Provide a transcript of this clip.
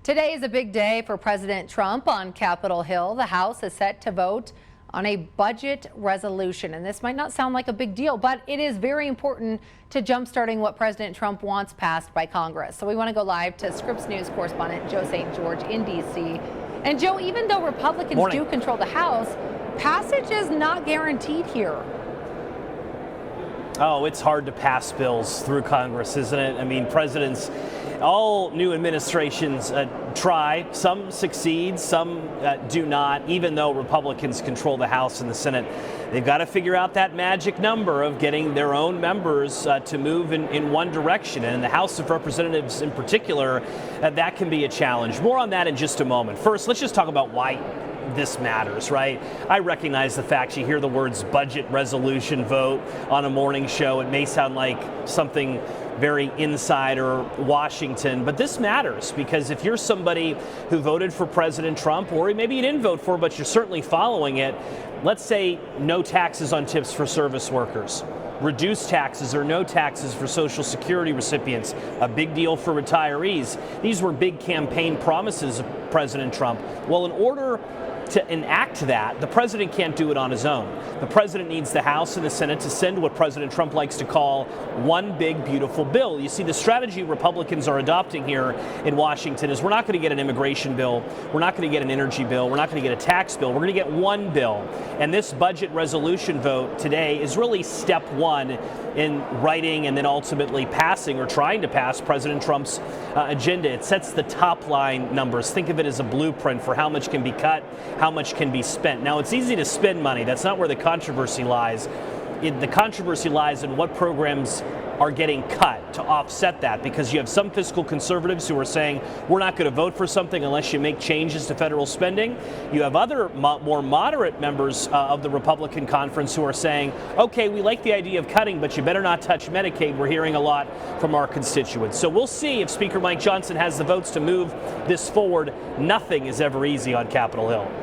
Today is a big day for President Trump on Capitol Hill. The House is set to vote on a budget resolution. And this might not sound like a big deal, but it is very important to jumpstarting what President Trump wants passed by Congress. So we want to go live to Scripps News correspondent Joe St. George in D.C. And Joe, even though Republicans do control the House, passage is not guaranteed here. Oh, it's hard to pass bills through Congress, isn't it? I mean, presidents, all new administrations try. Some succeed, some do not, even though Republicans control the House and the Senate. They've got to figure out that magic number of getting their own members to move in one direction. And in the House of Representatives in particular, that can be a challenge. More on that in just a moment. First, let's just talk about why this matters, right? I recognize the fact you hear the words budget resolution vote on a morning show. It may sound like something very inside or Washington, but this matters because if you're somebody who voted for President Trump, or maybe you didn't vote for, but you're certainly following it, let's say no taxes on tips for service workers, reduced taxes or no taxes for Social Security recipients, a big deal for retirees. These were big campaign promises of President Trump. Well, in order to enact that, the president can't do it on his own. The president needs the House and the Senate to send what President Trump likes to call one big, beautiful bill. You see, the strategy Republicans are adopting here in Washington is we're not going to get an immigration bill, we're not going to get an energy bill, we're not going to get a tax bill, we're going to get one bill. And this budget resolution vote today is really step one in writing and then ultimately passing or trying to pass President Trump's agenda. It sets the top line numbers. Think of it as a blueprint for how much can be cut, how much can be spent. Now, it's easy to spend money. That's not where the controversy lies. The controversy lies in what programs are getting cut to offset that, because you have some fiscal conservatives who are saying we're not going to vote for something unless you make changes to federal spending. You have other more moderate members of the Republican conference who are saying, okay, we like the idea of cutting, but you better not touch Medicaid. We're hearing a lot from our constituents. So we'll see if Speaker Mike Johnson has the votes to move this forward. Nothing is ever easy on Capitol Hill.